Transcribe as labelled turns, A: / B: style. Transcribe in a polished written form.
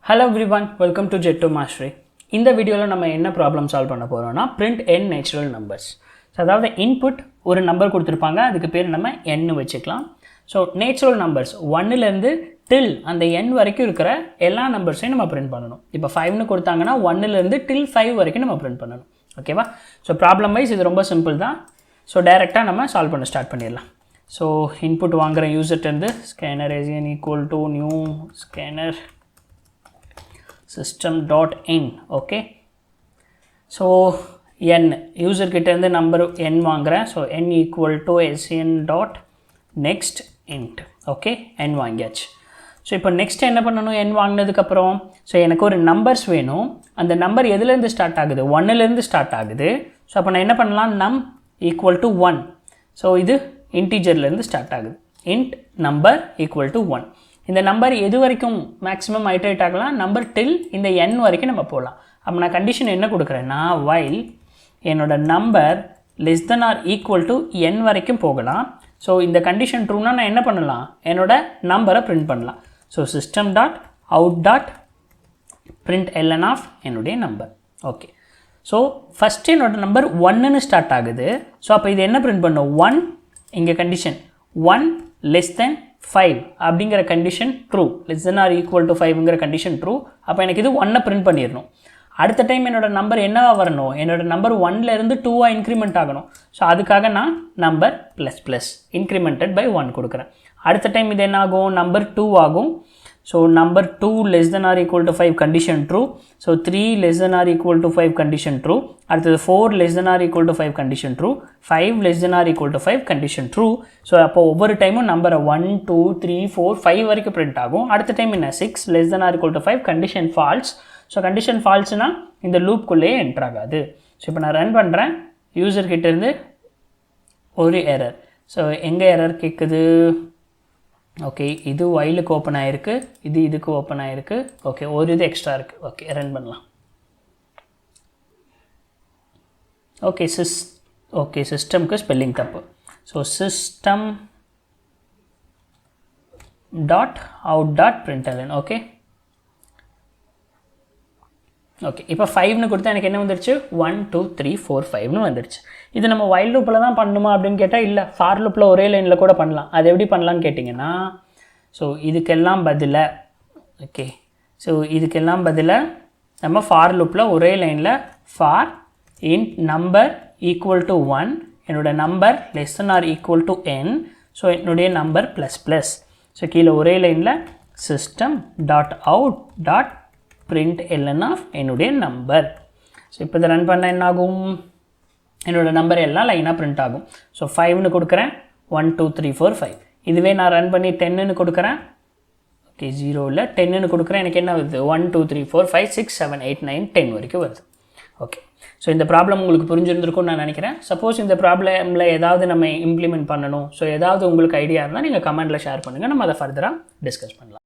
A: Hello everyone, welcome to Jet2 Mastery. இந்த வீடியோவில் நம்ம என்ன ப்ராப்ளம் சால்வ் பண்ண போகிறோம்னா print n natural numbers. So அதாவது இன்புட் ஒரு நம்பர் கொடுத்துருப்பாங்க, அதுக்கு பேர் நம்ம n வச்சுக்கலாம். ஸோ நேச்சுரல் நம்பர்ஸ் 1லேருந்து டில் அந்த n வரைக்கும் இருக்கிற எல்லா நம்பர்ஸையும் நம்ம பிரிண்ட் பண்ணணும். இப்போ 5னு கொடுத்தாங்கன்னா 1லேருந்து டில் 5 வரைக்கும் நம்ம பிரிண்ட் பண்ணணும். ஓகேவா? ஸோ ப்ராப்ளம் வைஸ் இது ரொம்ப சிம்பிள் தான். ஸோ டைரெக்டாக நம்ம சால்வ் பண்ண ஸ்டார்ட் பண்ணிடலாம். ஸோ இன்புட் வாங்குகிற யூசர்ட்டேருந்து scanner SCN equal to new scanner system.in. okay, so n user கிட்ட இருந்து நம்பர் n வாங்குறேன். So n equal to scn dot next int. Okay, n வாங்கியாச்சு. ஸோ இப்போ நெக்ஸ்ட் என்ன பண்ணணும்? n வாங்கினதுக்கப்புறம் ஸோ எனக்கு ஒரு நம்பர்ஸ் வேணும். அந்த நம்பர் எதுலேருந்து ஸ்டார்ட் ஆகுது? 1லேருந்து ஸ்டார்ட் ஆகுது. ஸோ அப்போ நான் என்ன பண்ணலாம்? நம் ஈக்குவல் டு 1. ஸோ இது இன்டீஜர்லேருந்து ஸ்டார்ட் ஆகுது. int number equal to 1. இந்த நம்பர் எது வரைக்கும் மேக்ஸிமம் ஐட்ரேட் ஆகலாம்? நம்பர் டில் இந்த n வரைக்கும் நம்ம போகலாம். அப்போ நான் கண்டிஷன் என்ன கொடுக்குறேன்னா, while என்னோட number less than or equal to n வரைக்கும் போகலாம். ஸோ இந்த கண்டிஷன் ட்ரூனா நான் என்ன பண்ணலாம்? என்னோட நம்பரை பிரிண்ட் பண்ணலாம். So system dot out dot println of என்னுடைய நம்பர். ஓகே, ஸோ ஃபஸ்ட்டு என்னோட நம்பர் 1ன்னு ஸ்டார்ட் ஆகுது. ஸோ அப்போ இது என்ன பிரிண்ட் பண்ணும்? 1 இங்கே கண்டிஷன் 1 லெஸ் தென் 5 அப்படிங்கிற condition true. Less than or equal to 5ங்கிற கண்டிஷன் ட்ரூ. அப்போ எனக்கு இது 1 பிரிண்ட் பண்ணிடணும். அடுத்த டைம் என்னோட நம்பர் என்னவா வரணும்? என்னோட நம்பர் 1லேருந்து 2 இன்க்ரிமெண்ட் ஆகணும். ஸோ அதுக்காக நான் number plus plus incremented by 1 கொடுக்குறேன். அடுத்த டைம் இது என்ன ஆகும்? நம்பர் 2 ஆகும். So number 2 less than or equal to 5 condition true. So 3 less than or equal to 5 condition true. அடுத்தது 4 less than or equal to 5 condition true. 5 less than or equal to 5 condition true. So அப்போ ஒவ்வொரு டைமும் நம்பரை 1 2 3 4 5 வரைக்கும் print ஆகும். அடுத்த time என்ன? 6 less than or equal to 5 condition false. So condition ஃபால்ஸ்னால் இந்த லூப்குள்ளேயே என்ட்ரு ஆகாது. ஸோ இப்போ நான் ரன் பண்ணுறேன். யூசர்கிட்டேருந்து ஒரு எரர். ஸோ எங்கே எரர் கேட்குது? ஓகே, இது வைலுக்கு ஓப்பன் ஆகிருக்கு, இது இதுக்கு ஓப்பன் ஆகிருக்கு. ஓகே, ஒரு இது எக்ஸ்ட்ரா இருக்குது. ஓகே, ரன் பண்ணலாம். ஓகே சிஸ்டம்க்கு ஸ்பெல்லிங் தப்பு. So system dot out dot பிரிண்டலன். Okay okay, இப்போ 5னு கொடுத்தா எனக்கு என்ன வந்துடுச்சு? 1 2 3 4 5னு வந்துடுச்சு. இது நம்ம வைல் லூப்பில் தான் பண்ணணுமா அப்படின்னு கேட்டால் இல்லை, ஃபார் லூப்பில் ஒரே லைனில் கூட பண்ணலாம். அது எப்படி பண்ணலான்னு கேட்டிங்கன்னா, ஸோ இதுக்கெல்லாம் பதிலாக ஓகே, ஸோ இதுக்கெல்லாம் பதிலாக நம்ம ஃபார் லூப்பில் ஒரே லைனில் for int number equal to 1, என்னோட number less than or equal to n, so என்னுடைய நம்பர் ப்ளஸ் ப்ளஸ். ஸோ கீழே ஒரே லைனில் system dot out dot println of என்னுடைய நம்பர். ஸோ இப்போ இதை ரன் பண்ண என்ன ஆகும்? என்னோடய நம்பர் எல்லாம் லைனாக பிரிண்ட் ஆகும். ஸோ 5னு கொடுக்குறேன், 1 2 3 4 5. இதுவே நான் ரன் பண்ணி 10னு கொடுக்குறேன். ஓகே, 0 இல்லை, 10னு கொடுக்குறேன். எனக்கு என்ன வருது? 1 2 3 4 5 6 7 8 9 10 வரைக்கும் வருது. ஓகே, ஸோ இந்த ப்ராப்ளம் உங்களுக்கு புரிஞ்சிருந்திருக்கும்னு நான் நினைக்கிறேன். சப்போஸ் இந்த ப்ராப்ளமில் ஏதாவது நம்ம இம்ப்ளிமெண்ட் பண்ணணும், ஸோ ஏதாவது உங்களுக்கு ஐடியா இருந்தால் நீங்கள் கமெண்ட்டில் ஷேர் பண்ணுங்கள், நம்ம அதை ஃபர்தராக டிஸ்கஸ் பண்ணலாம்.